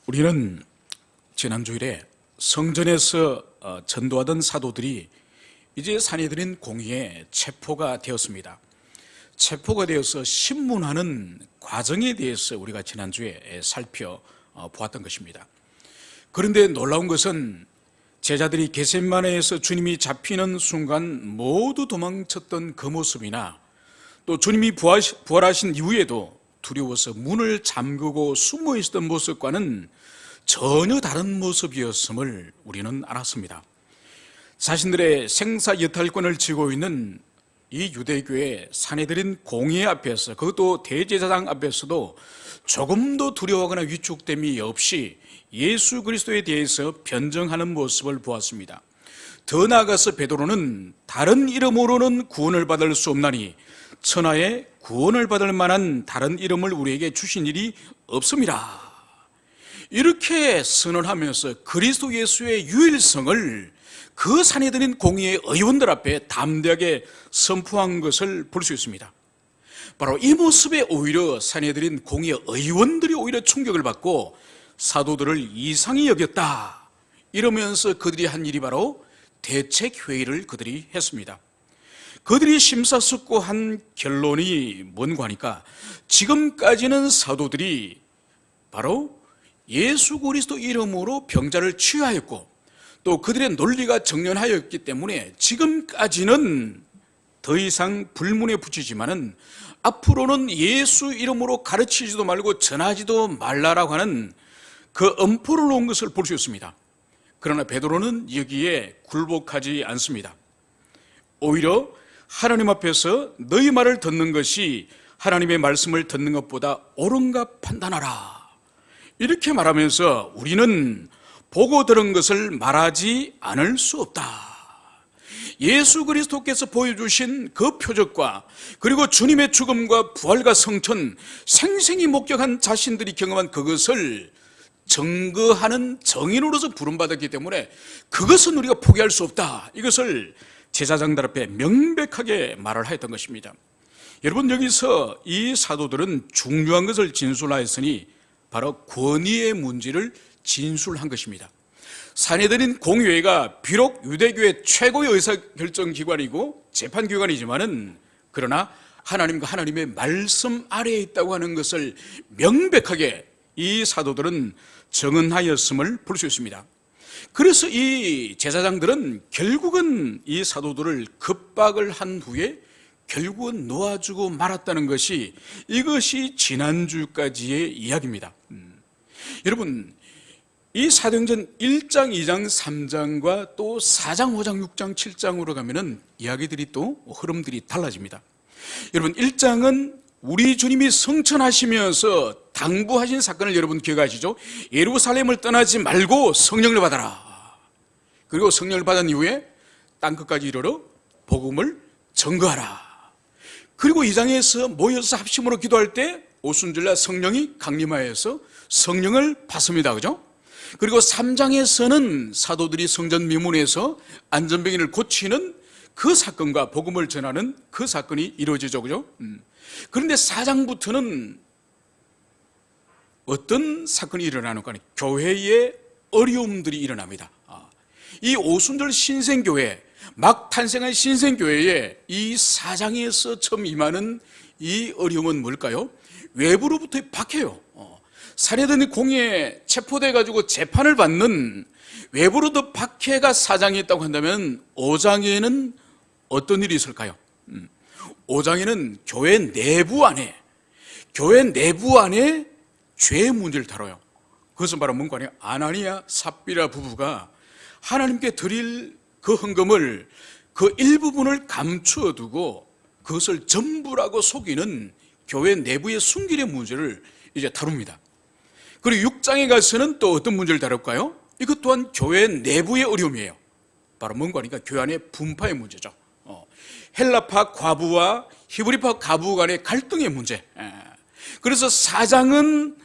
우리는 지난 주일에 성전에서 전도하던 사도들이 이제 산헤드린 공의에 체포가 되었습니다. 체포가 되어서 신문하는 과정에 대해서 우리가 지난주에 살펴보았던 것입니다. 그런데 놀라운 것은 제자들이 겟세마네에서 주님이 잡히는 순간 모두 도망쳤던 그 모습이나 또 주님이 부활하신 이후에도 두려워서 문을 잠그고 숨어 있었던 모습과는 전혀 다른 모습이었음을 우리는 알았습니다. 자신들의 생사여탈권을 쥐고 있는 이 유대교의 산헤드린 공의 앞에서, 그것도 대제사장 앞에서도 조금도 두려워하거나 위축됨이 없이 예수 그리스도에 대해서 변정하는 모습을 보았습니다. 더 나아가서 베드로는 다른 이름으로는 구원을 받을 수 없나니 천하에 구원을 받을 만한 다른 이름을 우리에게 주신 일이 없습니다. 이렇게 선언하면서 그리스도 예수의 유일성을 그 산헤드린 공의의 의원들 앞에 담대하게 선포한 것을 볼 수 있습니다. 바로 이 모습에 오히려 산헤드린 공의의 의원들이 오히려 충격을 받고 사도들을 이상히 여겼다, 이러면서 그들이 한 일이 바로 대책회의를 그들이 했습니다. 그들이 심사숙고한 결론이 뭔가 하니까 지금까지는 사도들이 바로 예수 그리스도 이름으로 병자를 치유하였고 또 그들의 논리가 정연하였기 때문에 지금까지는 더 이상 불문에 붙이지만은 앞으로는 예수 이름으로 가르치지도 말고 전하지도 말라라고 하는 그 엄포를 놓은 것을 볼 수 있습니다. 그러나 베드로는 여기에 굴복하지 않습니다. 오히려 하나님 앞에서 너희 말을 듣는 것이 하나님의 말씀을 듣는 것보다 옳은가 판단하라, 이렇게 말하면서 우리는 보고 들은 것을 말하지 않을 수 없다. 예수 그리스도께서 보여주신 그 표적과 그리고 주님의 죽음과 부활과 성천, 생생히 목격한 자신들이 경험한 그것을 증거하는 정인으로서 부름받았기 때문에 그것은 우리가 포기할 수 없다, 이것을 제사장들 앞에 명백하게 말을 하였던 것입니다. 여러분, 여기서 이 사도들은 중요한 것을 진술하였으니 바로 권위의 문제를 진술한 것입니다. 산헤드린 공의회가 비록 유대교의 최고의 의사결정기관이고 재판기관이지만은 그러나 하나님과 하나님의 말씀 아래에 있다고 하는 것을 명백하게 이 사도들은 정언하였음을 볼 수 있습니다. 그래서 이 제사장들은 결국은 이 사도들을 급박을 한 후에 결국은 놓아주고 말았다는 것이, 이것이 지난주까지의 이야기입니다. 여러분, 이 사도행전 1장, 2장, 3장과 또 4장, 5장, 6장, 7장으로 가면은 이야기들이 또 흐름들이 달라집니다. 여러분, 1장은 우리 주님이 성천하시면서 당부하신 사건을 여러분 기억하시죠? 예루살렘을 떠나지 말고 성령을 받아라. 그리고 성령을 받은 이후에 땅끝까지 이르러 복음을 전거하라. 그리고 2장에서 모여서 합심으로 기도할 때 오순절날 성령이 강림하여서 성령을 받습니다. 그죠? 그리고 3장에서는 사도들이 성전 미문에서 안전병인을 고치는 그 사건과 복음을 전하는 그 사건이 이루어지죠. 그죠? 그런데 4장부터는 어떤 사건이 일어나는가 하니 교회의 어려움들이 일어납니다. 이 오순절 신생교회, 막 탄생한 신생교회에 이 4장에서 처음 임하는 이 어려움은 뭘까요? 외부로부터 박해요. 산헤드린 공의에 체포돼가지고 재판을 받는 외부로도 박해가 4장에 있다고 한다면 5장에는 어떤 일이 있을까요? 5장에는 교회 내부 안에 죄의 문제를 다뤄요. 그것은 바로 뭔가 아니에요? 아나니아 삽비라 부부가 하나님께 드릴 그 헌금을 그 일부분을 감추어 두고 그것을 전부라고 속이는 교회 내부의 순결의 문제를 이제 다룹니다. 그리고 6장에 가서는 또 어떤 문제를 다룰까요? 이것 또한 교회 내부의 어려움이에요. 바로 뭔가 하니까 교회 안의 분파의 문제죠. 헬라파 과부와 히브리파 가부 간의 갈등의 문제. 그래서 4장은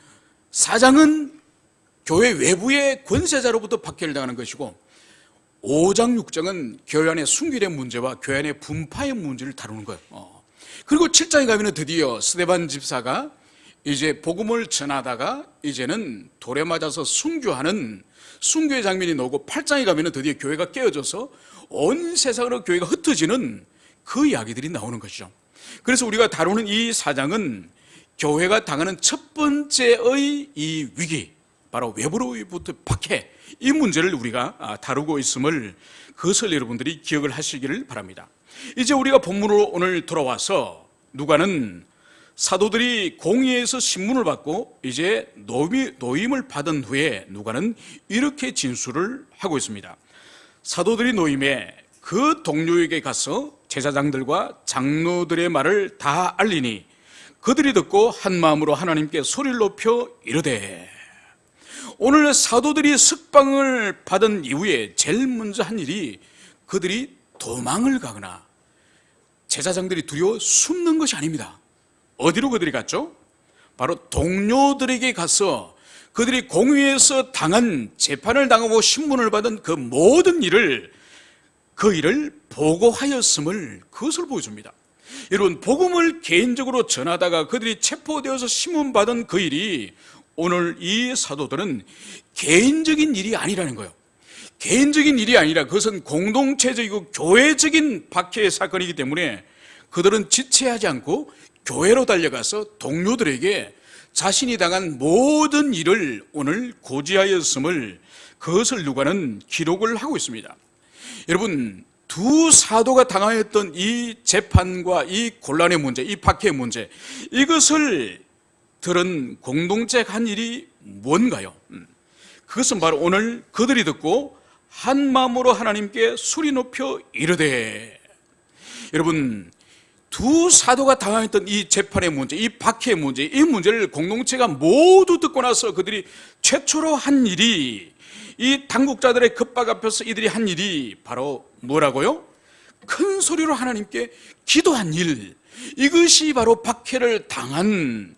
교회 외부의 권세자로부터 박해를 당하는 것이고 5장, 6장은 교회 안의 순결의 문제와 교회 안의 분파의 문제를 다루는 거예요. 그리고 7장에 가면 드디어 스데반 집사가 이제 복음을 전하다가 이제는 돌에 맞아서 순교하는 순교의 장면이 나오고 8장에 가면은 드디어 교회가 깨어져서 온 세상으로 교회가 흩어지는 그 이야기들이 나오는 것이죠. 그래서 우리가 다루는 이 4장은 교회가 당하는 첫 번째의 이 위기, 바로 외부로부터 박해, 이 문제를 우리가 다루고 있음을, 그것을 여러분들이 기억을 하시기를 바랍니다. 이제 우리가 본문으로 오늘 돌아와서 누가는 사도들이 공의에서 신문을 받고 이제 노임을 받은 후에 누가는 이렇게 진술을 하고 있습니다. 사도들이 노임에 그 동료에게 가서 제사장들과 장로들의 말을 다 알리니 그들이 듣고 한 마음으로 하나님께 소리를 높여 이르되. 오늘 사도들이 석방을 받은 이후에 제일 먼저 한 일이 그들이 도망을 가거나 제사장들이 두려워 숨는 것이 아닙니다. 어디로 그들이 갔죠? 바로 동료들에게 가서 그들이 공의에서 당한, 재판을 당하고 신문을 받은 그 모든 일을, 그 일을 보고하였음을, 그것을 보여줍니다. 여러분, 복음을 개인적으로 전하다가 그들이 체포되어서 신문받은 그 일이 오늘 이 사도들은 개인적인 일이 아니라는 거예요. 개인적인 일이 아니라 그것은 공동체적이고 교회적인 박해의 사건이기 때문에 그들은 지체하지 않고 교회로 달려가서 동료들에게 자신이 당한 모든 일을 오늘 고지하였음을, 그것을 누가는 기록을 하고 있습니다. 여러분, 두 사도가 당하였던 이 재판과 이 곤란의 문제, 이 박해의 문제, 이것을 들은 공동체가 한 일이 뭔가요? 그것은 바로 오늘 그들이 듣고 한 마음으로 하나님께 소리 높여 이르되. 여러분, 두 사도가 당하였던 이 재판의 문제, 이 박해의 문제, 이 문제를 공동체가 모두 듣고 나서 그들이 최초로 한 일이, 이 당국자들의 급박 앞에서 이들이 한 일이 바로 뭐라고요? 큰 소리로 하나님께 기도한 일. 이것이 바로 박해를 당한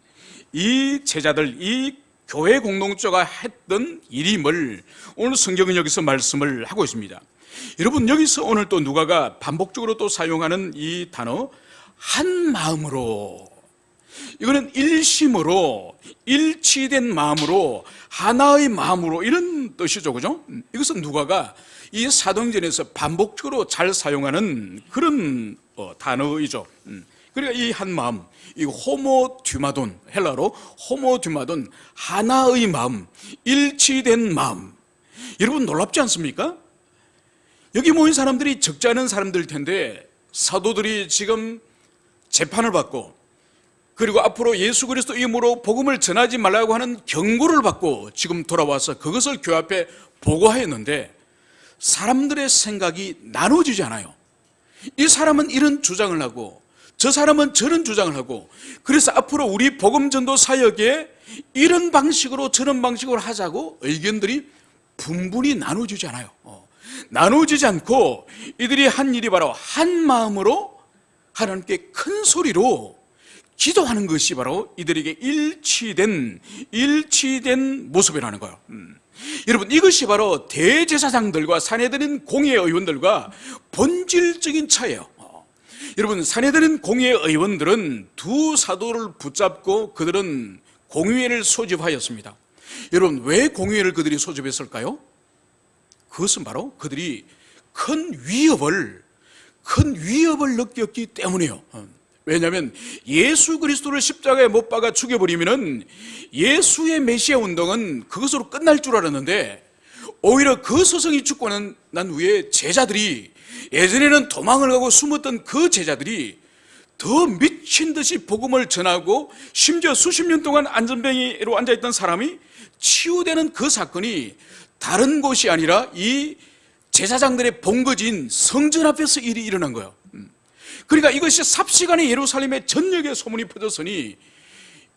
이 제자들, 이 교회 공동체가 했던 일임을 오늘 성경은 여기서 말씀을 하고 있습니다. 여러분, 여기서 오늘 또 누가가 반복적으로 또 사용하는 이 단어, 한 마음으로, 이거는 일심으로, 일치된 마음으로, 하나의 마음으로, 이런 뜻이죠, 그죠? 이것은 누가가 이 사도행전에서 반복적으로 잘 사용하는 그런 단어이죠. 그러니까 이 한 마음, 이 호모듀마돈, 헬라로 호모듀마돈, 하나의 마음, 일치된 마음. 여러분, 놀랍지 않습니까? 여기 모인 사람들이 적지 않은 사람들일 텐데 사도들이 지금 재판을 받고, 그리고 앞으로 예수 그리스도 이름으로 복음을 전하지 말라고 하는 경고를 받고 지금 돌아와서 그것을 교회 앞에 보고하였는데 사람들의 생각이 나눠지지 않아요. 이 사람은 이런 주장을 하고 저 사람은 저런 주장을 하고, 그래서 앞으로 우리 복음 전도 사역에 이런 방식으로 저런 방식으로 하자고 의견들이 분분히 나눠지지 않아요. 나눠지지 않고 이들이 한 일이 바로 한 마음으로 하나님께 큰 소리로 기도하는 것이 바로 이들에게 일치된 모습이라는 거예요. 여러분, 이것이 바로 대제사장들과 산헤드린 공회 의원들과 본질적인 차이예요. 여러분, 산헤드린 공회 의원들은 두 사도를 붙잡고 그들은 공의회를 소집하였습니다. 여러분, 왜 공의회를 그들이 소집했을까요? 그것은 바로 그들이 큰 위협을 느꼈기 때문이에요. 왜냐하면 예수 그리스도를 십자가에 못 박아 죽여버리면 예수의 메시아 운동은 그것으로 끝날 줄 알았는데, 오히려 그 서성이 죽고 난 후에 제자들이, 예전에는 도망을 가고 숨었던 그 제자들이 더 미친 듯이 복음을 전하고, 심지어 수십 년 동안 안전뱅이로 앉아있던 사람이 치유되는 그 사건이 다른 곳이 아니라 이 제사장들의 본거지인 성전 앞에서 일이 일어난 거예요. 그러니까 이것이 삽시간에 예루살렘의 전역에 소문이 퍼졌으니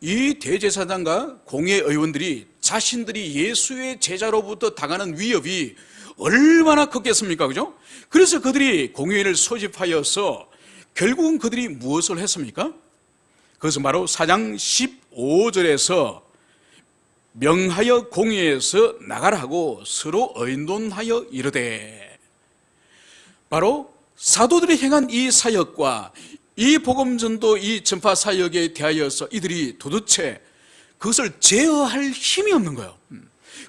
이 대제사장과 공회 의원들이 자신들이 예수의 제자로부터 당하는 위협이 얼마나 컸겠습니까? 그죠? 그래서 그들이 공회를 소집하여서 결국은 그들이 무엇을 했습니까? 그것은 바로 4장 15절에서 명하여 공회에서 나가라 하고 서로 의논하여 이르되. 바로 사도들이 행한 이 사역과 이 복음전도, 이 전파 사역에 대하여서 이들이 도대체 그것을 제어할 힘이 없는 거예요.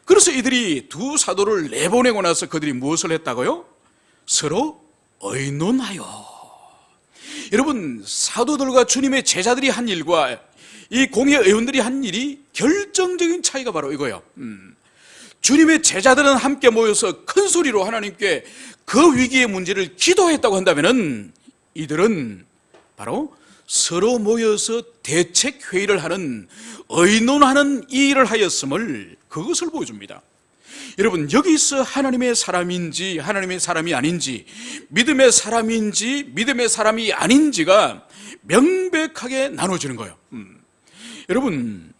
그래서 이들이 두 사도를 내보내고 나서 그들이 무엇을 했다고요? 서로 의논하여. 여러분, 사도들과 주님의 제자들이 한 일과 이 공회 의원들이 한 일이 결정적인 차이가 바로 이거예요. 주님의 제자들은 함께 모여서 큰 소리로 하나님께 그 위기의 문제를 기도했다고 한다면은 이들은 바로 서로 모여서 대책 회의를 하는, 의논하는 이 일을 하였음을, 그것을 보여줍니다. 여러분, 여기서 하나님의 사람인지 하나님의 사람이 아닌지, 믿음의 사람인지 믿음의 사람이 아닌지가 명백하게 나눠지는 거예요. 여러분,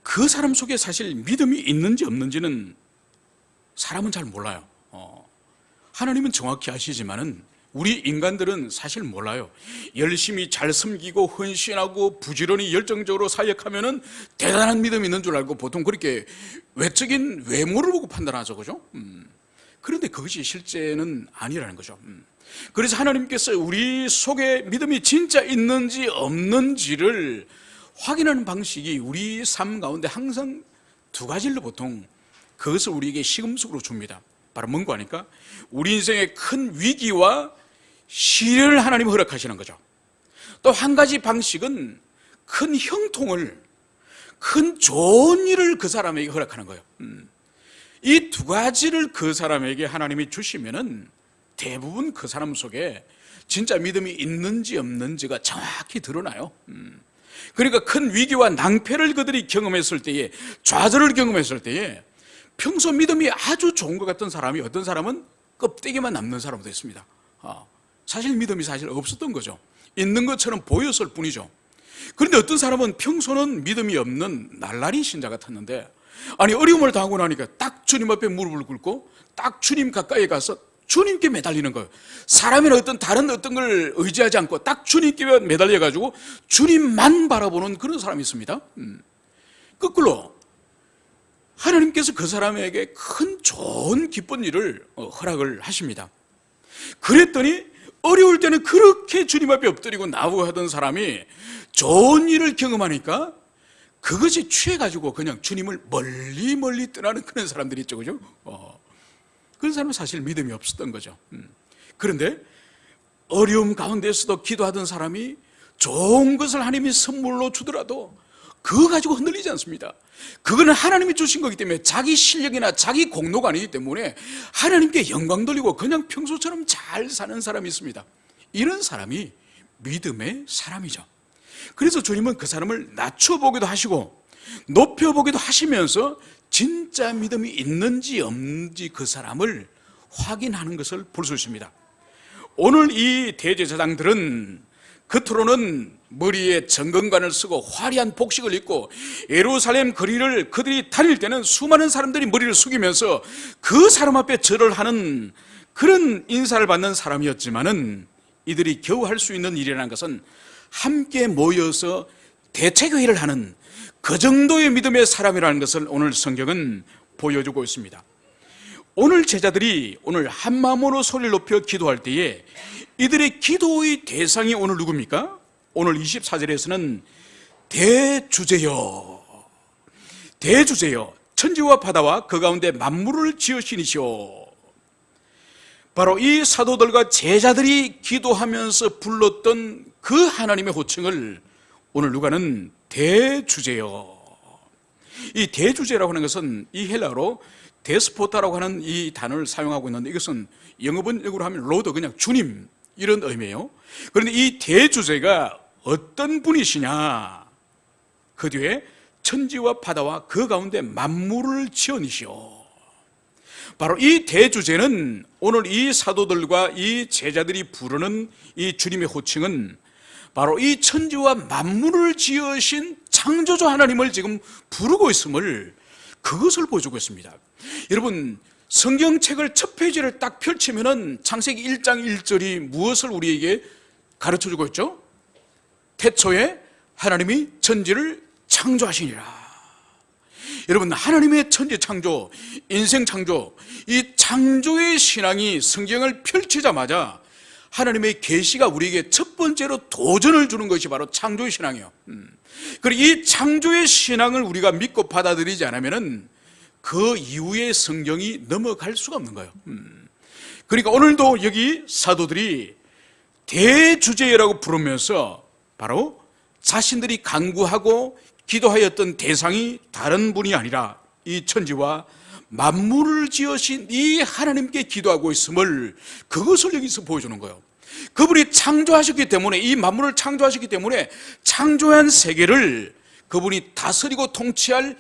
그 사람 속에 사실 믿음이 있는지 없는지는 사람은 잘 몰라요. 하나님은 정확히 아시지만은 우리 인간들은 사실 몰라요. 열심히 잘 섬기고 헌신하고 부지런히 열정적으로 사역하면은 대단한 믿음이 있는 줄 알고 보통 그렇게 외적인 외모를 보고 판단하죠, 그죠? 그런데 그것이 실제는 아니라는 거죠. 그래서 하나님께서 우리 속에 믿음이 진짜 있는지 없는지를 확인하는 방식이 우리 삶 가운데 항상 두 가지를 보통 그것을 우리에게 시금석으로 줍니다. 바로 뭔가 하니까 우리 인생의 큰 위기와 시련을 하나님이 허락하시는 거죠. 또 한 가지 방식은 큰 형통을, 큰 좋은 일을 그 사람에게 허락하는 거예요. 이 두 가지를 그 사람에게 하나님이 주시면은 대부분 그 사람 속에 진짜 믿음이 있는지 없는지가 정확히 드러나요. 그러니까 큰 위기와 낭패를 그들이 경험했을 때에, 좌절을 경험했을 때에 평소 믿음이 아주 좋은 것 같던 사람이 어떤 사람은 껍데기만 남는 사람도 있습니다. 사실 믿음이 사실 없었던 거죠. 있는 것처럼 보였을 뿐이죠. 그런데 어떤 사람은 평소는 믿음이 없는 날라리 신자 같았는데, 아니 어려움을 당하고 나니까 딱 주님 앞에 무릎을 꿇고 딱 주님 가까이 가서 주님께 매달리는 거예요. 사람이나 어떤 다른 어떤 걸 의지하지 않고 딱 주님께 매달려가지고 주님만 바라보는 그런 사람이 있습니다. 거꾸로 하나님께서 그 사람에게 큰 좋은 기쁜 일을 허락을 하십니다. 그랬더니 어려울 때는 그렇게 주님 앞에 엎드리고 나오고 하던 사람이 좋은 일을 경험하니까 그것이 취해가지고 그냥 주님을 멀리 떠나는 그런 사람들이 있죠, 그죠? 그런 사람은 사실 믿음이 없었던 거죠. 그런데 어려움 가운데서도 기도하던 사람이 좋은 것을 하나님이 선물로 주더라도 그거 가지고 흔들리지 않습니다. 그거는 하나님이 주신 거기 때문에 자기 실력이나 자기 공로가 아니기 때문에 하나님께 영광 돌리고 그냥 평소처럼 잘 사는 사람이 있습니다. 이런 사람이 믿음의 사람이죠. 그래서 주님은 그 사람을 낮춰보기도 하시고 높여보기도 하시면서 진짜 믿음이 있는지 없는지 그 사람을 확인하는 것을 볼 수 있습니다. 오늘 이 대제사장들은 겉으로는 머리에 정금관을 쓰고 화려한 복식을 입고 예루살렘 거리를 그들이 다닐 때는 수많은 사람들이 머리를 숙이면서 그 사람 앞에 절을 하는 그런 인사를 받는 사람이었지만은 이들이 겨우 할 수 있는 일이라는 것은 함께 모여서 대책회의를 하는 그 정도의 믿음의 사람이라는 것을 오늘 성경은 보여주고 있습니다. 오늘 제자들이 오늘 한마음으로 소리를 높여 기도할 때에 이들의 기도의 대상이 오늘 누굽니까? 오늘 24절에서는 대주제여, 대주제여, 천지와 바다와 그 가운데 만물을 지으신 이시오. 바로 이 사도들과 제자들이 기도하면서 불렀던 그 하나님의 호칭을 오늘 누가는 대주제여. 이 대주제라고 하는 것은 이 헬라어로 데스포타라고 하는 이 단어를 사용하고 있는데, 이것은 영어 번역으로 하면 로드, 그냥 주님, 이런 의미예요. 그런데 이 대주제가 어떤 분이시냐? 그 뒤에 천지와 바다와 그 가운데 만물을 지으시오. 바로 이 대주제는 오늘 이 사도들과 이 제자들이 부르는 이 주님의 호칭은 바로 이 천지와 만물을 지으신 창조주 하나님을 지금 부르고 있음을, 그것을 보여주고 있습니다. 여러분, 성경책을 첫 페이지를 딱 펼치면은 창세기 1장 1절이 무엇을 우리에게 가르쳐주고 있죠? 태초에 하나님이 천지를 창조하시니라. 여러분, 하나님의 천지 창조, 인생 창조, 이 창조의 신앙이 성경을 펼치자마자 하나님의 계시가 우리에게 첫 번째로 도전을 주는 것이 바로 창조의 신앙이에요. 그리고 이 창조의 신앙을 우리가 믿고 받아들이지 않으면 그 이후의 성경이 넘어갈 수가 없는 거예요. 그러니까 오늘도 여기 사도들이 대주제라고 부르면서 바로 자신들이 간구하고 기도하였던 대상이 다른 분이 아니라 이 천지와 만물을 지으신 이 하나님께 기도하고 있음을, 그것을 여기서 보여주는 거예요. 그분이 창조하셨기 때문에, 이 만물을 창조하셨기 때문에 창조한 세계를 그분이 다스리고 통치할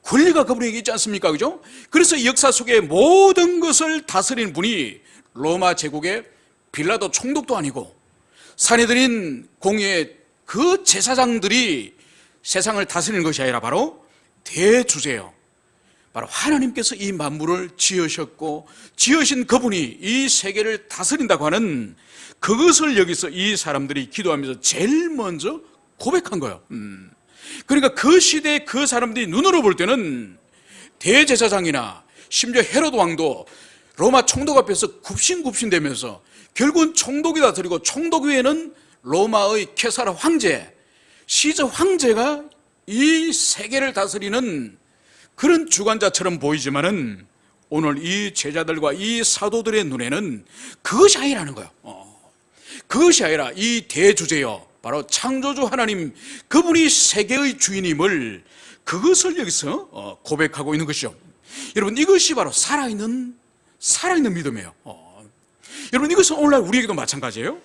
권리가 그분에게 있지 않습니까? 그죠? 그래서 역사 속에 모든 것을 다스리는 분이 로마 제국의 빌라도 총독도 아니고 사내들인 공의의 그 제사장들이 세상을 다스리는 것이 아니라 바로 대주제요, 바로 하나님께서 이 만물을 지으셨고 지으신 그분이 이 세계를 다스린다고 하는 그것을 여기서 이 사람들이 기도하면서 제일 먼저 고백한 거예요. 그러니까 그 시대에 그 사람들이 눈으로 볼 때는 대제사장이나 심지어 헤로드 왕도 로마 총독 앞에서 굽신굽신대면서 결국은 총독이 다스리고, 총독 위에는 로마의 케사라 황제, 시저 황제가 이 세계를 다스리는 그런 주관자처럼 보이지만은 오늘 이 제자들과 이 사도들의 눈에는 그것이 아니라는 거예요. 그것이 아니라 이 대주제요, 바로 창조주 하나님, 그분이 세계의 주인임을, 그것을 여기서 고백하고 있는 것이죠. 여러분, 이것이 바로 살아있는 믿음이에요. 여러분, 이것은 오늘날 우리에게도 마찬가지예요.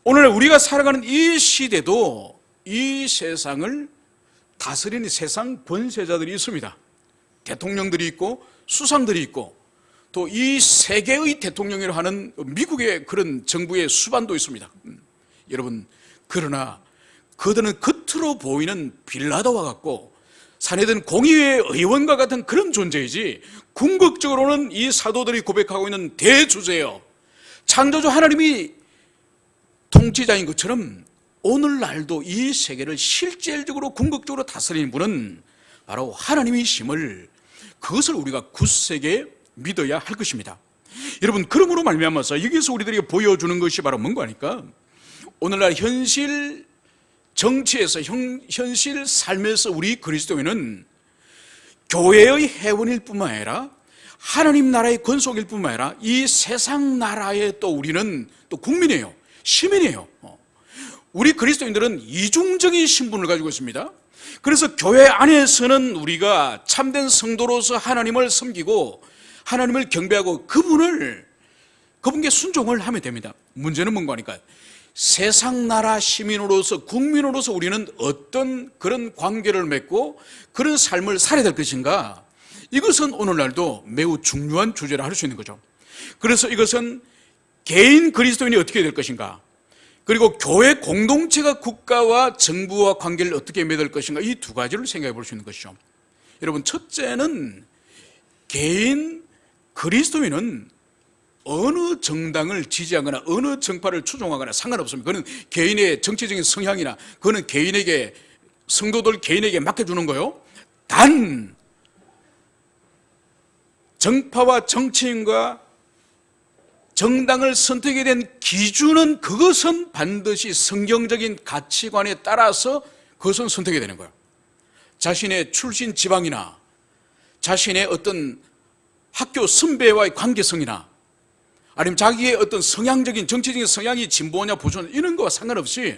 오늘날 우리가 살아가는 이 시대도 이 세상을 다스리는 세상 권세자들이 있습니다. 대통령들이 있고 수상들이 있고, 또 이 세계의 대통령이라고 하는 미국의 그런 정부의 수반도 있습니다. 여러분, 그러나 그들은 겉으로 보이는 빌라도와 같고 사내든 공의회 의원과 같은 그런 존재이지, 궁극적으로는 이 사도들이 고백하고 있는 대주제요, 창조주 하나님이 통치자인 것처럼 오늘날도 이 세계를 실질적으로 궁극적으로 다스리는 분은 바로 하나님이심을, 그것을 우리가 굳세게 믿어야 할 것입니다. 여러분, 그러므로 말미암아서 여기서 우리들에게 보여주는 것이 바로 뭔가 하니까, 오늘날 현실 정치에서, 현실 삶에서 우리 그리스도인은 교회의 회원일 뿐만 아니라 하나님 나라의 권속일 뿐만 아니라 이 세상 나라의 또 우리는 또 국민이에요. 시민이에요. 우리 그리스도인들은 이중적인 신분을 가지고 있습니다. 그래서 교회 안에서는 우리가 참된 성도로서 하나님을 섬기고 하나님을 경배하고 그분께 순종을 하면 됩니다. 문제는 뭔가 하니까, 세상 나라 시민으로서, 국민으로서 우리는 어떤 그런 관계를 맺고 그런 삶을 살아야 될 것인가, 이것은 오늘날도 매우 중요한 주제라 할 수 있는 거죠. 그래서 이것은 개인 그리스도인이 어떻게 될 것인가, 그리고 교회 공동체가 국가와 정부와 관계를 어떻게 맺을 것인가, 이 두 가지를 생각해 볼 수 있는 것이죠. 여러분, 첫째는 개인 그리스도인은 어느 정당을 지지하거나 어느 정파를 추종하거나 상관없습니다. 그건 개인의 정치적인 성향이나 그거는 개인에게, 성도들 개인에게 맡겨주는 거요. 단 정파와 정치인과 정당을 선택하게 된 기준은, 그것은 반드시 성경적인 가치관에 따라서 그것은 선택이 되는 거예요. 자신의 출신 지방이나 자신의 어떤 학교 선배와의 관계성이나 아니면 자기의 어떤 성향적인 정치적인 성향이 진보냐 보수냐 이런 거와 상관없이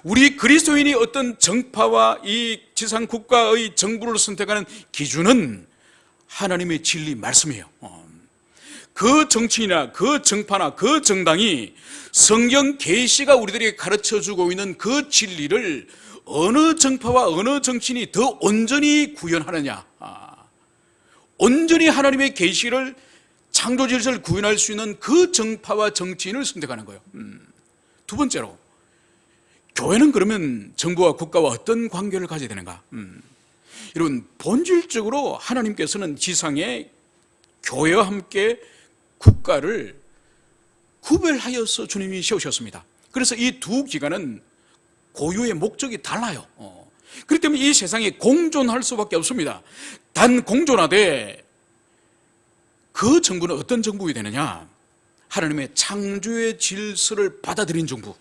우리 그리스도인이 어떤 정파와 이 지상 국가의 정부를 선택하는 기준은 하나님의 진리 말씀이에요. 그 정치인이나 그 정파나 그 정당이 성경 계시가 우리들에게 가르쳐주고 있는 그 진리를 어느 정파와 어느 정치인이 더 온전히 구현하느냐, 온전히 하나님의 계시를, 창조 질서를 구현할 수 있는 그 정파와 정치인을 선택하는 거예요. 두 번째로, 교회는 그러면 정부와 국가와 어떤 관계를 가져야 되는가? 여러분, 본질적으로 하나님께서는 지상에 교회와 함께 국가를 구별하여서 주님이 세우셨습니다. 그래서 이 두 기관은 고유의 목적이 달라요. 그렇기 때문에 이 세상에 공존할 수밖에 없습니다. 단 공존하되 그 정부는 어떤 정부가 되느냐? 하나님의 창조의 질서를 받아들인 정부.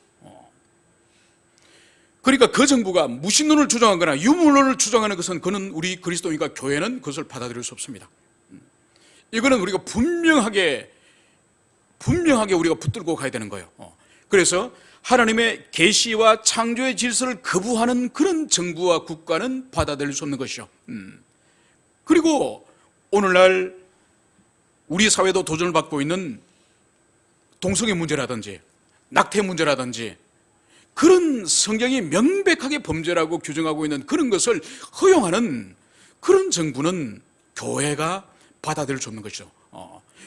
그러니까 그 정부가 무신론을 주장하거나 유물론을 주장하는 것은 그는 우리 그리스도인과 교회는 그것을 받아들일 수 없습니다. 이거는 우리가 분명하게 우리가 붙들고 가야 되는 거예요. 그래서 하나님의 계시와 창조의 질서를 거부하는 그런 정부와 국가는 받아들일 수 없는 것이죠. 그리고 오늘날 우리 사회도 도전을 받고 있는 동성애 문제라든지 낙태 문제라든지 그런 성경이 명백하게 범죄라고 규정하고 있는 그런 것을 허용하는 그런 정부는 교회가 받아들일 수 없는 것이죠.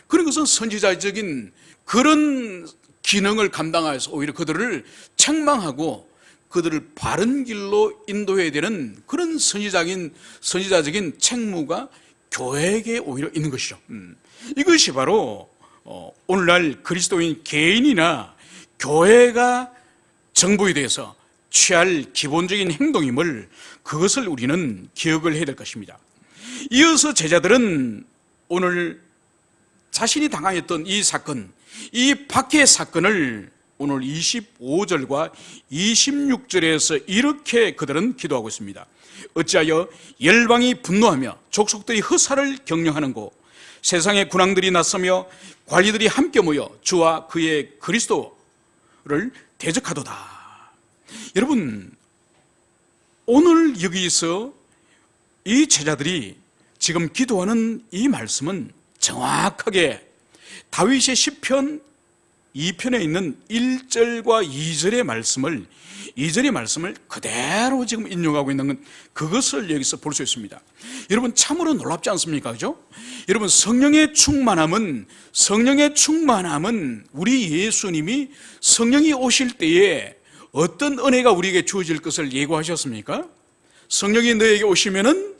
그런 것은 선지자적인 그런 기능을 감당하여서 오히려 그들을 책망하고 그들을 바른 길로 인도해야 되는 그런 선지자적인 책무가 교회에게 오히려 있는 것이죠. 이것이 바로 오늘날 그리스도인 개인이나 교회가 정부에 대해서 취할 기본적인 행동임을, 그것을 우리는 기억을 해야 될 것입니다. 이어서 제자들은 오늘 자신이 당하였던 이 사건, 이 박해의 사건을 오늘 25절과 26절에서 이렇게 그들은 기도하고 있습니다. 어찌하여 열방이 분노하며 족속들이 허사를 격려하는고, 세상의 군왕들이 나서며 관리들이 함께 모여 주와 그의 그리스도를 대적하도다. 여러분, 오늘 여기서 이 제자들이 지금 기도하는 이 말씀은 정확하게 다윗의 시편 2편에 있는 1절과 2절의 말씀을 그대로 지금 인용하고 있는 건, 그것을 여기서 볼 수 있습니다. 여러분, 참으로 놀랍지 않습니까? 그죠? 여러분, 성령의 충만함은 우리 예수님이 성령이 오실 때에 어떤 은혜가 우리에게 주어질 것을 예고하셨습니까? 성령이 너에게 오시면은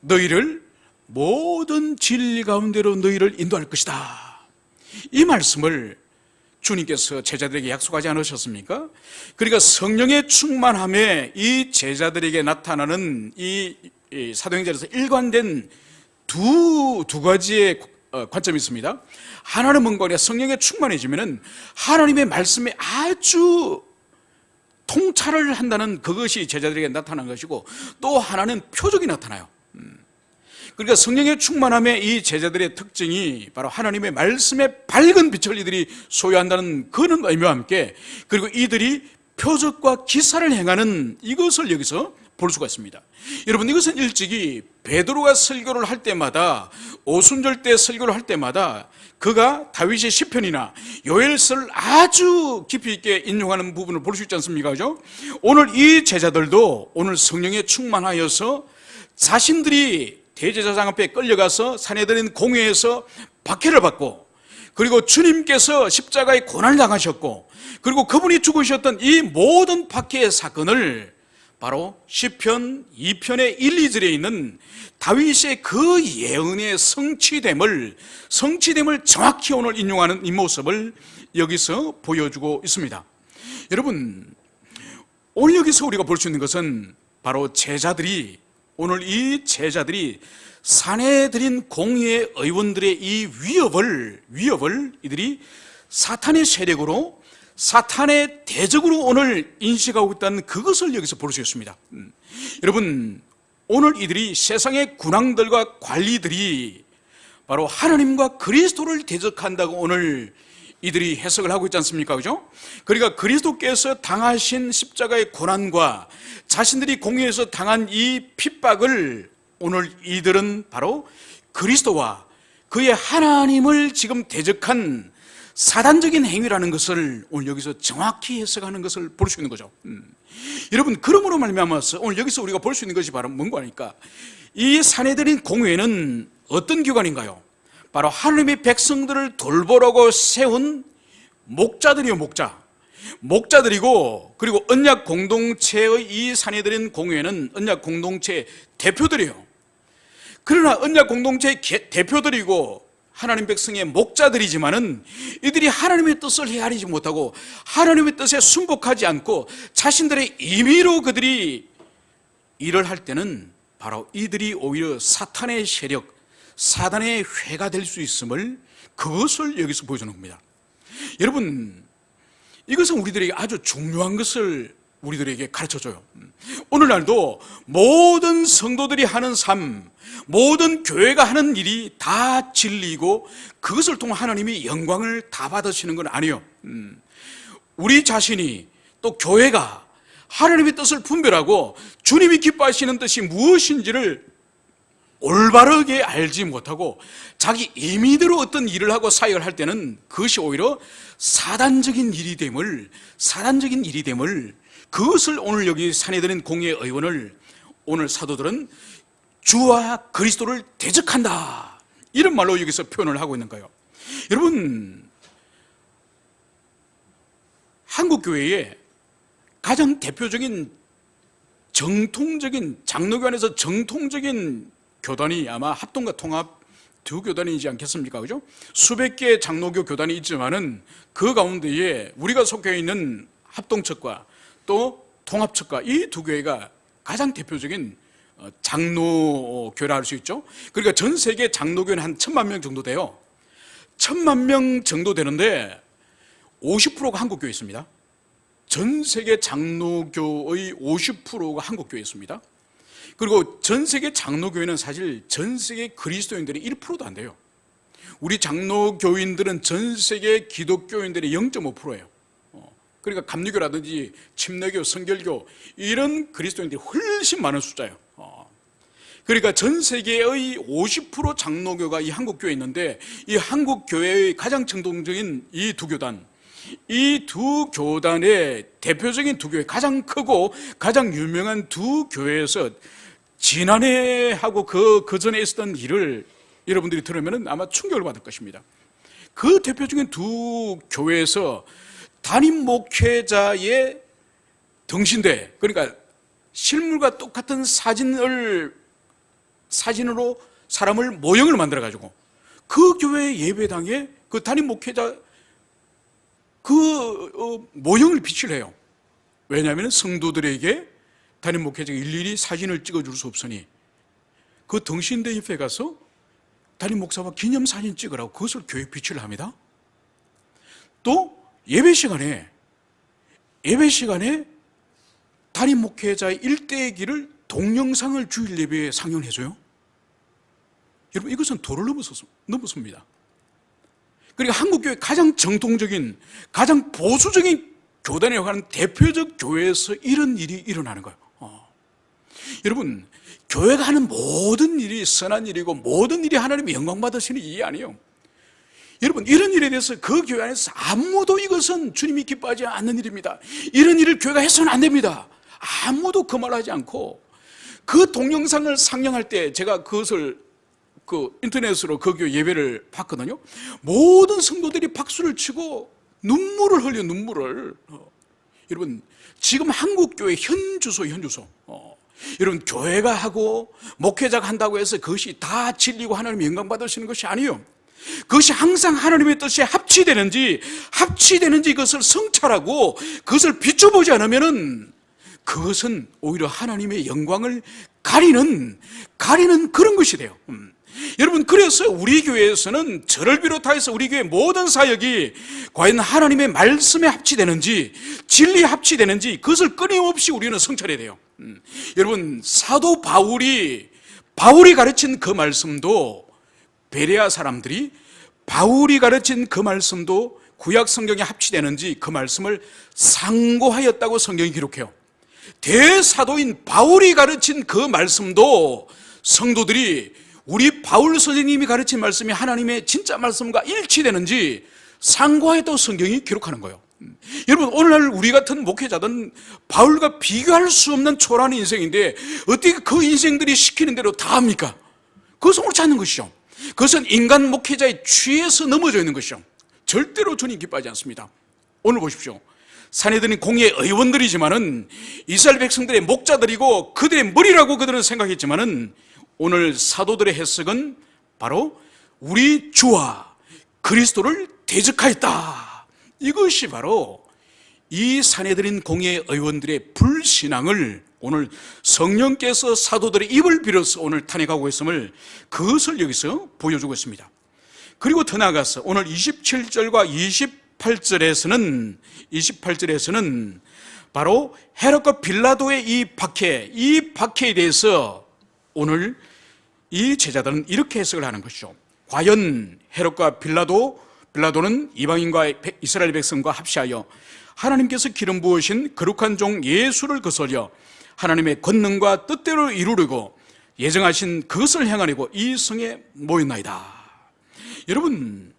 너희를 모든 진리 가운데로 너희를 인도할 것이다. 이 말씀을 주님께서 제자들에게 약속하지 않으셨습니까? 그러니까 성령의 충만함에 이 제자들에게 나타나는 이 사도행전에서 일관된 두 가지의 관점이 있습니다. 하나는 뭔가, 성령에 충만해지면은 하나님의 말씀에 아주 통찰을 한다는 그것이 제자들에게 나타난 것이고, 또 하나는 표적이 나타나요. 그러니까 성령의 충만함의 이 제자들의 특징이 바로 하나님의 말씀의 밝은 빛을 이들이 소유한다는 그런 의미와 함께, 그리고 이들이 표적과 기사를 행하는 이것을 여기서 볼 수가 있습니다. 여러분, 이것은 일찍이 베드로가 설교를 할 때마다, 오순절 때 설교를 할 때마다 그가 다윗의 시편이나 요엘서를 아주 깊이 있게 인용하는 부분을 볼 수 있지 않습니까? 그죠? 오늘 이 제자들도 오늘 성령에 충만하여서 자신들이 대제사장 앞에 끌려가서 산헤드린 공회에서 박해를 받고, 그리고 주님께서 십자가의 고난을 당하셨고, 그리고 그분이 죽으셨던 이 모든 박해의 사건을 바로 시편 2편의 1, 2절에 있는 다윗의 그 예언의 성취됨을 정확히 오늘 인용하는 이 모습을 여기서 보여주고 있습니다. 여러분, 오늘 여기서 우리가 볼 수 있는 것은 바로 오늘 이 제자들이 산헤드린 공회의 의원들의 이 위협을 이들이 사탄의 세력으로, 사탄의 대적으로 오늘 인식하고 있다는 그것을 여기서 볼 수 있습니다. 여러분, 오늘 이들이 세상의 군왕들과 관리들이 바로 하나님과 그리스도를 대적한다고 오늘 이들이 해석을 하고 있지 않습니까? 그죠? 그러니까 그리스도께서 당하신 십자가의 고난과 자신들이 공회에서 당한 이 핍박을 오늘 이들은 바로 그리스도와 그의 하나님을 지금 대적한 사단적인 행위라는 것을 오늘 여기서 정확히 해석하는 것을 볼 수 있는 거죠. 여러분, 그러므로 말미암아서 오늘 여기서 우리가 볼 수 있는 것이 바로 뭔가 하니까, 이 산헤드린 공회는 어떤 기관인가요? 바로 하나님의 백성들을 돌보라고 세운 목자들이요, 목자들이고, 그리고 언약 공동체의 이 산헤드린 공회는 언약 공동체의 대표들이에요. 그러나 언약 공동체의 대표들이고 하나님 백성의 목자들이지만은 이들이 하나님의 뜻을 헤아리지 못하고 하나님의 뜻에 순복하지 않고 자신들의 임의로 그들이 일을 할 때는 바로 이들이 오히려 사탄의 세력, 사단의 회가 될 수 있음을, 그것을 여기서 보여주는 겁니다. 여러분, 이것은 우리들에게 아주 중요한 것을 우리들에게 가르쳐줘요. 오늘날도 모든 성도들이 하는 삶, 모든 교회가 하는 일이 다 진리이고 그것을 통해 하나님이 영광을 다 받으시는 건 아니에요. 우리 자신이 또 교회가 하나님의 뜻을 분별하고 주님이 기뻐하시는 뜻이 무엇인지를 올바르게 알지 못하고 자기 임의대로 어떤 일을 하고 사역을 할 때는 그것이 오히려 사단적인 일이 됨을, 그것을 오늘 여기 사내들인 공의의 의원을 오늘 사도들은 주와 그리스도를 대적한다, 이런 말로 여기서 표현을 하고 있는 거예요. 여러분, 한국교회에 가장 대표적인 정통적인, 장로교 안에서 정통적인 교단이 아마 합동과 통합 두 교단이지 않겠습니까? 그죠? 수백 개의 장로교 교단이 있지만은 그 가운데에 우리가 속해 있는 합동측과 또 통합측과 이 두 교회가 가장 대표적인 장로교라 할 수 있죠. 그러니까 전 세계 장로교는 한 1,000만 명 정도 돼요. 1,000만 명 정도 되는데 50%가 한국교회 있습니다. 전 세계 장로교의 50%가 한국교회 있습니다. 그리고 전 세계 장로교회는 사실 전 세계 그리스도인들의 1%도 안 돼요. 우리 장로교인들은 전 세계 기독교인들의 0.5%예요. 그러니까 감리교라든지 침례교, 성결교 이런 그리스도인들이 훨씬 많은 숫자예요. 그러니까 전 세계의 50% 장로교가 이 한국교회에 있는데, 이 한국교회의 가장 정통적인 이 두 교단, 이 두 교단의 대표적인 두 교회, 가장 크고 가장 유명한 두 교회에서 지난해 하고 그 전에 있었던 일을 여러분들이 들으면 아마 충격을 받을 것입니다. 그 대표적인 두 교회에서 담임 목회자의 등신대, 그러니까 실물과 똑같은 사진으로 사람을 모형을 만들어 가지고 그 교회 예배당에 그 담임 목회자 모형을 비치를 해요. 왜냐하면 성도들에게 담임 목회자가 일일이 사진을 찍어줄 수 없으니 그 등신대 옆에 가서 담임 목사와 기념사진 찍으라고 그것을 교회 비치를 합니다. 또 예배 시간에 담임 목회자의 일대기를 동영상을 주일 예배에 상영해줘요. 여러분, 이것은 도를 넘었습니다. 그러니까 한국교회 가장 정통적인, 가장 보수적인 교단에 관한 대표적 교회에서 이런 일이 일어나는 거예요. 여러분, 교회가 하는 모든 일이 선한 일이고 모든 일이 하나님의 영광 받으시는 일이 아니에요. 여러분, 이런 일에 대해서 그 교회 안에서 아무도 이것은 주님이 기뻐하지 않는 일입니다, 이런 일을 교회가 해서는 안 됩니다, 아무도 그 말을 하지 않고, 그 동영상을 상영할 때 제가 그것을 인터넷으로 그 교회 예배를 봤거든요. 모든 성도들이 박수를 치고 눈물을 흘려, 눈물을. 여러분, 지금 한국교회 현 주소. 여러분, 교회가 하고 목회자가 한다고 해서 그것이 다 진리고 하나님의 영광 받으시는 것이 아니에요. 그것이 항상 하나님의 뜻에 합치되는지 그것을 성찰하고 그것을 비춰보지 않으면은 그것은 오히려 하나님의 영광을 가리는 그런 것이 돼요. 여러분, 그래서 우리 교회에서는 저를 비롯하여서 우리 교회 모든 사역이 과연 하나님의 말씀에 합치되는지, 진리에 합치되는지 그것을 끊임없이 우리는 성찰해야 돼요. 여러분, 사도 바울이 가르친 그 말씀도, 베레아 사람들이 바울이 가르친 그 말씀도 구약 성경에 합치되는지 그 말씀을 상고하였다고 성경이 기록해요. 대사도인 바울이 가르친 그 말씀도 성도들이 우리 바울 선생님이 가르친 말씀이 하나님의 진짜 말씀과 일치되는지 상고하였다고 성경이 기록하는 거예요. 여러분, 오늘날 우리 같은 목회자들은 바울과 비교할 수 없는 초라한 인생인데 어떻게 그 인생들이 시키는 대로 다 합니까? 그것은 옳지 않는 것이죠. 그것은 인간 목회자의 취에서 넘어져 있는 것이죠. 절대로 주님 기뻐하지 않습니다. 오늘 보십시오. 사내들은 공의의 의원들이지만은 이스라엘 백성들의 목자들이고 그들의 머리라고 그들은 생각했지만은 오늘 사도들의 해석은 바로 우리 주와 그리스도를 대적하였다. 이것이 바로 이 사내들인 공예 의원들의 불신앙을 오늘 성령께서 사도들의 입을 빌어서 오늘 탄핵하고 있음을, 그것을 여기서 보여주고 있습니다. 그리고 더 나아가서 오늘 27절과 28절에서는 바로 헤롯과 빌라도의 이 박해에 대해서 오늘 이 제자들은 이렇게 해석을 하는 것이죠. 과연 헤롯과 빌라도는 이방인과 이스라엘 백성과 합시하여 하나님께서 기름 부으신 거룩한 종 예수를 거스려 하나님의 권능과 뜻대로 이루려고 예정하신 그것을 행하려고 이 성에 모였나이다. 여러분,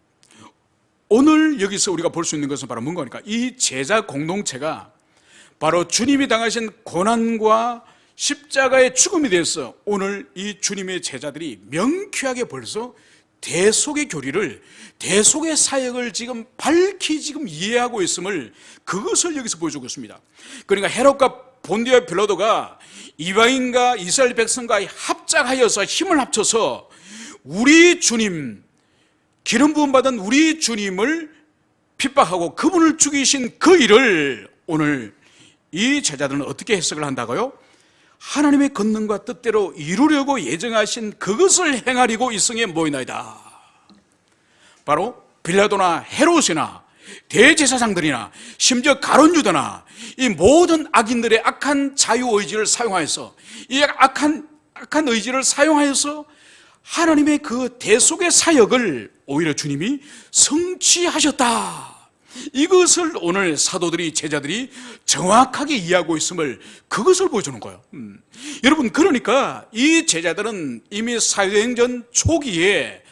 오늘 여기서 우리가 볼 수 있는 것은 바로 뭔가, 이 제자 공동체가 바로 주님이 당하신 고난과 십자가의 죽음에 대해서 오늘 이 주님의 제자들이 명쾌하게 벌써 대속의 교리를, 대속의 사역을 지금 밝히 지금 이해하고 있음을, 그것을 여기서 보여주고 있습니다. 그러니까 헤롯과 본디와 빌라도가 이방인과 이스라엘 백성과 합작하여서 힘을 합쳐서 우리 주님, 기름 부음 받은 우리 주님을 핍박하고 그분을 죽이신 그 일을 오늘 이 제자들은 어떻게 해석을 한다고요? 하나님의 권능과 뜻대로 이루려고 예정하신 그것을 행하려고 이 성에 모이나이다. 바로 빌라도나 헤롯이나 대제사장들이나 심지어 가룟 유다나 이 모든 악인들의 악한 자유의지를 사용하여서, 이 악한 의지를 사용하여서 하나님의 그 대속의 사역을 오히려 주님이 성취하셨다. 이것을 오늘 사도들이, 제자들이 정확하게 이해하고 있음을, 그것을 보여주는 거예요. 여러분, 그러니까 이 제자들은 이미 사도행전 초기에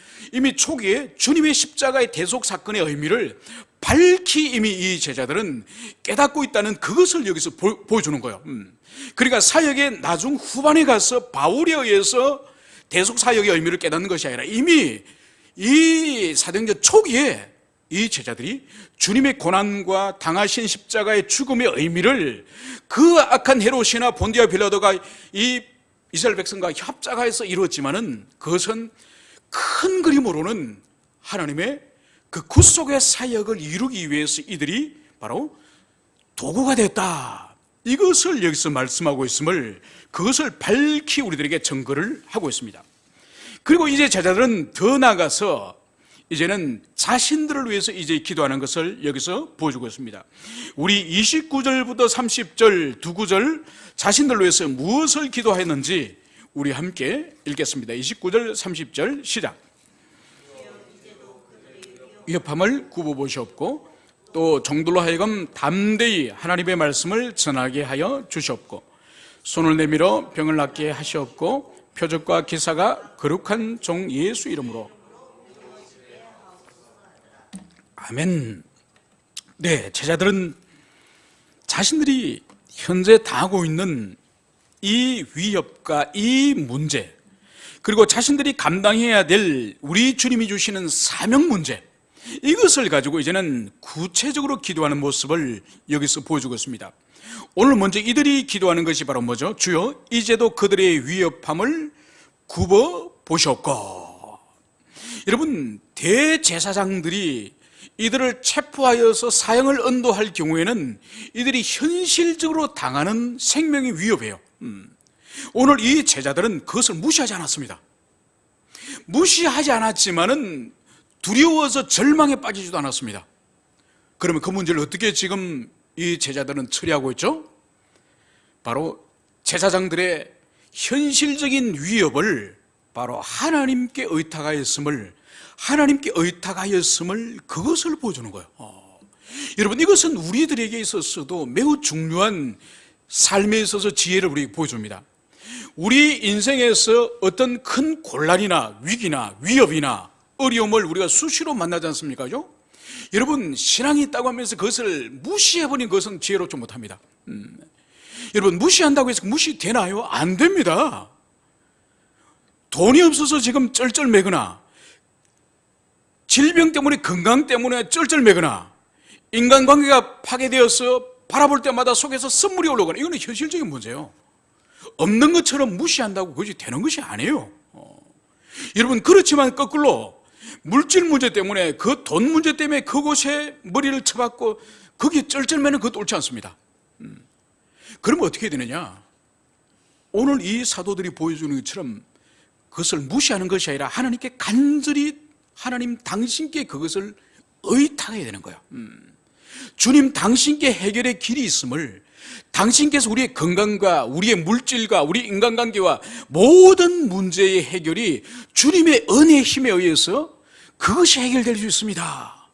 주님의 십자가의 대속 사건의 의미를 밝히 이미 이 제자들은 깨닫고 있다는 그것을 여기서 보여주는 거예요. 그러니까 사역의 나중 후반에 가서 바울에 의해서 대속 사역의 의미를 깨닫는 것이 아니라 이미 이 사도행전 초기에 이 제자들이 주님의 고난과 당하신 십자가의 죽음의 의미를, 그 악한 헤롯이나 본디와 빌라도가 이 이스라엘 백성과 협작하여서 이루었지만은 그것은 큰 그림으로는 하나님의 그 구속의 사역을 이루기 위해서 이들이 바로 도구가 됐다. 이것을 여기서 말씀하고 있음을, 그것을 밝히 우리들에게 증거를 하고 있습니다. 그리고 이제 제자들은 더 나아가서 이제는 자신들을 위해서 이제 기도하는 것을 여기서 보여주고 있습니다. 우리 29절부터 30절 두 구절 자신들을 위해서 무엇을 기도했는지 우리 함께 읽겠습니다. 29절 30절 시작. 위협함을 굽어보시옵고 또 종들로 하여금 담대히 하나님의 말씀을 전하게 하여 주시옵고 손을 내밀어 병을 낫게 하시옵고 표적과 기사가 거룩한 종 예수 이름으로 아멘. 네, 제자들은 자신들이 현재 당하고 있는 이 위협과 이 문제, 그리고 자신들이 감당해야 될 우리 주님이 주시는 사명 문제, 이것을 가지고 이제는 구체적으로 기도하는 모습을 여기서 보여주고 있습니다. 오늘 먼저 이들이 기도하는 것이 바로 뭐죠? 주여 이제도 그들의 위협함을 굽어 보셨고. 여러분, 대제사장들이 이들을 체포하여서 사형을 언도할 경우에는 이들이 현실적으로 당하는 생명의 위협이에요. 오늘 이 제자들은 그것을 무시하지 않았습니다. 무시하지 않았지만은 두려워서 절망에 빠지지도 않았습니다. 그러면 그 문제를 어떻게 지금 이 제자들은 처리하고 있죠? 바로 제사장들의 현실적인 위협을 바로 하나님께 의탁하였음을, 그것을 보여주는 거예요. 여러분, 이것은 우리들에게 있어서도 매우 중요한 삶에 있어서 지혜를 우리에게 보여줍니다. 우리 인생에서 어떤 큰 곤란이나 위기나 위협이나 어려움을 우리가 수시로 만나지 않습니까? 그죠? 여러분, 신앙이 있다고 하면서 그것을 무시해버린 것은 지혜롭지 못합니다. 여러분, 무시한다고 해서 무시되나요? 안 됩니다. 돈이 없어서 지금 쩔쩔매거나, 질병 때문에, 건강 때문에 쩔쩔매거나, 인간관계가 파괴되어서 바라볼 때마다 속에서 선물이 올라오거나, 이거는 현실적인 문제예요. 없는 것처럼 무시한다고 그것이 되는 것이 아니에요. 여러분, 그렇지만 거꾸로 물질 문제 때문에, 그 돈 문제 때문에 그곳에 머리를 쳐박고 거기에 쩔쩔매는 그것도 옳지 않습니다. 그러면 어떻게 해야 되느냐? 오늘 이 사도들이 보여주는 것처럼 그것을 무시하는 것이 아니라 하나님께 간절히 하나님 당신께 그것을 의탁해야 되는 거예요. 주님 당신께 해결의 길이 있음을, 당신께서 우리의 건강과 우리의 물질과 우리 인간관계와 모든 문제의 해결이 주님의 은혜의 힘에 의해서 그것이 해결될 수 있습니다.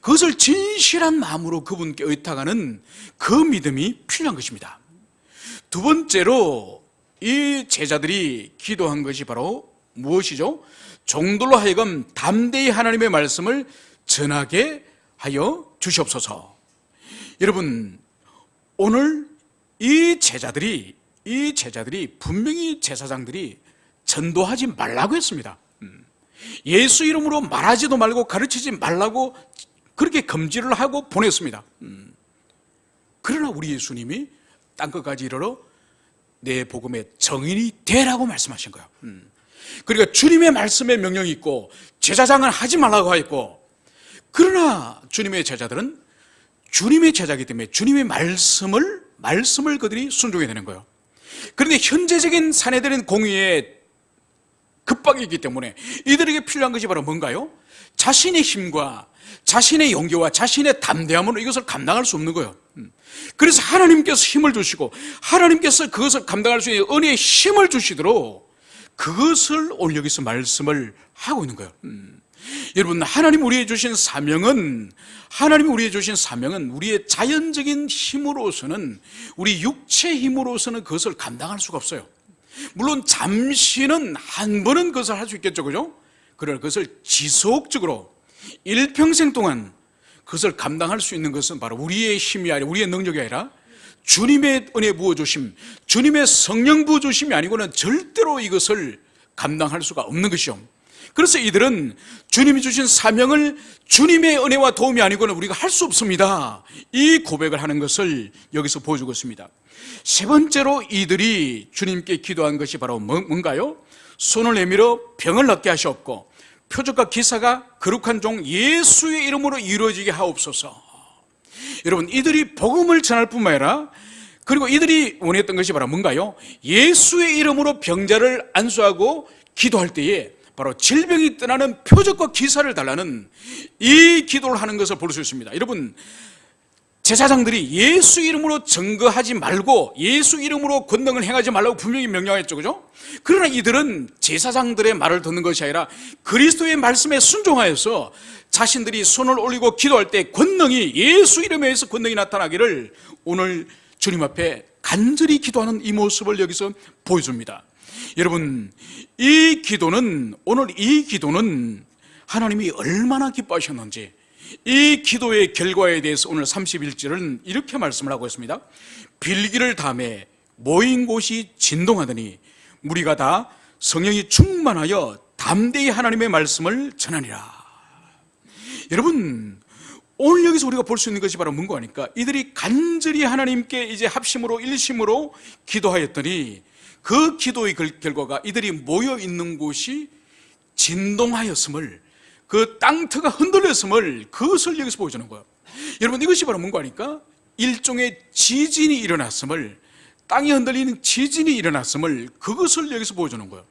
그것을 진실한 마음으로 그분께 의탁하는 그 믿음이 필요한 것입니다. 두 번째로 이 제자들이 기도한 것이 바로 무엇이죠? 종들로 하여금 담대히 하나님의 말씀을 전하게 하여 주시옵소서. 여러분, 오늘 이 제자들이 분명히 제사장들이 전도하지 말라고 했습니다. 예수 이름으로 말하지도 말고 가르치지 말라고 그렇게 금지를 하고 보냈습니다. 그러나 우리 예수님이 땅끝까지 이르러 내 복음의 정인이 되라고 말씀하신 거예요. 그러니까 주님의 말씀에 명령이 있고 제사장은 하지 말라고 하였고, 그러나 주님의 제자들은 주님의 제자이기 때문에 주님의 말씀을 그들이 순종해야 되는 거예요. 그런데 현재적인 사내들은 공의의 급박이기 때문에 이들에게 필요한 것이 바로 뭔가요? 자신의 힘과 자신의 용기와 자신의 담대함으로 이것을 감당할 수 없는 거예요. 그래서 하나님께서 힘을 주시고 하나님께서 그것을 감당할 수 있는 은혜의 힘을 주시도록 그것을 오늘 여기서 말씀을 하고 있는 거예요. 여러분, 하나님이 우리에게 주신 사명은 우리의 자연적인 힘으로서는, 우리 육체의 힘으로서는 그것을 감당할 수가 없어요. 물론 잠시는 한 번은 그것을 할 수 있겠죠, 그죠? 그러나 그것을 지속적으로 일평생 동안 그것을 감당할 수 있는 것은 바로 우리의 힘이 아니라, 우리의 능력이 아니라 주님의 은혜 부어주심, 주님의 성령 부어주심이 아니고는 절대로 이것을 감당할 수가 없는 것이죠. 그래서 이들은 주님이 주신 사명을 주님의 은혜와 도움이 아니고는 우리가 할 수 없습니다, 이 고백을 하는 것을 여기서 보여주고 있습니다. 세 번째로 이들이 주님께 기도한 것이 바로 뭔가요? 손을 내밀어 병을 낫게 하셨고 표적과 기사가 거룩한 종 예수의 이름으로 이루어지게 하옵소서. 여러분, 이들이 복음을 전할 뿐만 아니라, 그리고 이들이 원했던 것이 바로 뭔가요? 예수의 이름으로 병자를 안수하고 기도할 때에 바로 질병이 떠나는 표적과 기사를 달라는 이 기도를 하는 것을 볼 수 있습니다. 여러분, 제사장들이 예수 이름으로 증거하지 말고 예수 이름으로 권능을 행하지 말라고 분명히 명령했죠, 그죠? 그러나 이들은 제사장들의 말을 듣는 것이 아니라 그리스도의 말씀에 순종하여서 자신들이 손을 올리고 기도할 때 권능이, 예수 이름에 의해서 권능이 나타나기를 오늘 주님 앞에 간절히 기도하는 이 모습을 여기서 보여줍니다. 여러분, 오늘 이 기도는 하나님이 얼마나 기뻐하셨는지, 이 기도의 결과에 대해서 오늘 31절은 이렇게 말씀을 하고 있습니다. 빌기를 담에 모인 곳이 진동하더니 무리가 다 성령이 충만하여 담대히 하나님의 말씀을 전하니라. 여러분, 오늘 여기서 우리가 볼 수 있는 것이 바로 뭔가 하니까, 이들이 간절히 하나님께 이제 합심으로 일심으로 기도하였더니 그 기도의 결과가 이들이 모여 있는 곳이 진동하였음을, 그 땅터가 흔들렸음을, 그것을 여기서 보여주는 거예요. 여러분, 이것이 바로 뭔가 하니까 일종의 지진이 일어났음을, 땅이 흔들리는 지진이 일어났음을, 그것을 여기서 보여주는 거예요.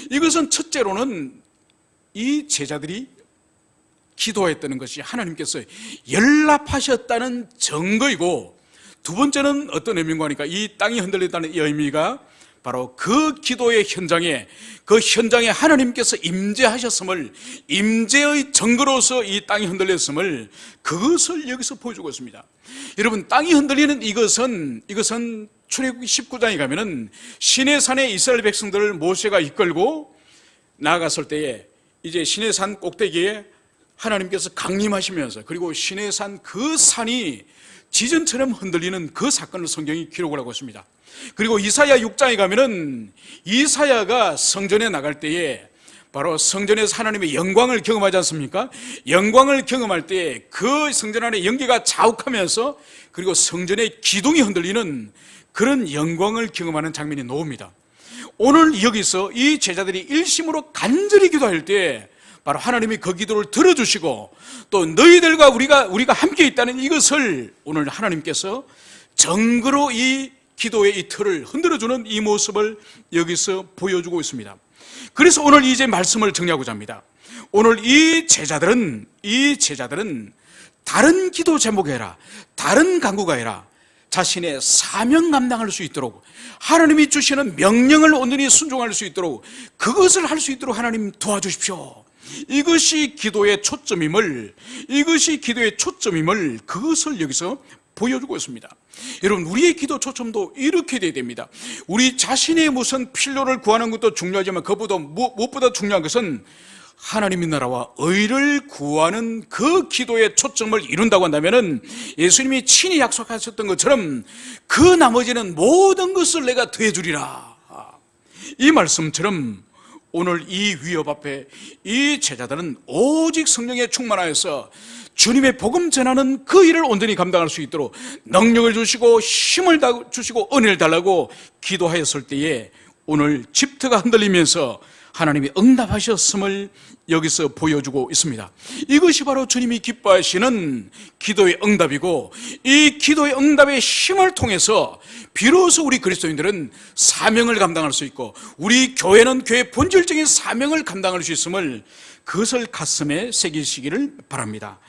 이것은 첫째로는 이 제자들이 기도했다는 것이 하나님께서 연락하셨다는 증거이고, 두 번째는 어떤 의미인가 하니까 이 땅이 흔들렸다는 이 의미가 바로 그 기도의 현장에, 그 현장에 하나님께서 임재하셨음을, 임재의 증거로서 이 땅이 흔들렸음을, 그것을 여기서 보여주고 있습니다. 여러분, 땅이 흔들리는 이것은 출애굽기 19장에 가면은 시내산에 이스라엘 백성들을 모세가 이끌고 나아갔을 때에 이제 시내산 꼭대기에 하나님께서 강림하시면서, 그리고 시내산 그 산이 지진처럼 흔들리는 그 사건을 성경이 기록을 하고 있습니다. 그리고 이사야 6장에 가면은 이사야가 성전에 나갈 때에 바로 성전에서 하나님의 영광을 경험하지 않습니까? 영광을 경험할 때에 그 성전 안에 연기가 자욱하면서, 그리고 성전의 기둥이 흔들리는 그런 영광을 경험하는 장면이 나옵니다. 오늘 여기서 이 제자들이 일심으로 간절히 기도할 때 바로 하나님이 그 기도를 들어주시고 또 너희들과 우리가 함께 있다는 이것을 오늘 하나님께서 정거로 이 기도의 이 틀을 흔들어주는 이 모습을 여기서 보여주고 있습니다. 그래서 오늘 이제 말씀을 정리하고자 합니다. 오늘 이 제자들은 다른 기도 제목이 아니라 다른 간구가 아니라 자신의 사명 감당할 수 있도록 하나님이 주시는 명령을 온전히 순종할 수 있도록 그것을 할 수 있도록 하나님 도와주십시오. 이것이 기도의 초점임을 그것을 여기서 보여주고 있습니다. 여러분, 우리의 기도 초점도 이렇게 돼야 됩니다. 우리 자신의 무슨 필요를 구하는 것도 중요하지만 그보다 무엇보다 중요한 것은 하나님의 나라와 의를 구하는 그 기도의 초점을 이룬다고 한다면 예수님이 친히 약속하셨던 것처럼 그 나머지는 모든 것을 내가 더해주리라. 이 말씀처럼 오늘 이 위협 앞에 이 제자들은 오직 성령에 충만하여서 주님의 복음 전하는 그 일을 온전히 감당할 수 있도록 능력을 주시고 힘을 주시고 은혜를 달라고 기도하였을 때에 오늘 집터가 흔들리면서 하나님이 응답하셨음을 여기서 보여주고 있습니다. 이것이 바로 주님이 기뻐하시는 기도의 응답이고 이 기도의 응답의 힘을 통해서 비로소 우리 그리스도인들은 사명을 감당할 수 있고 우리 교회는 교회의 본질적인 사명을 감당할 수 있음을 그것을 가슴에 새기시기를 바랍니다.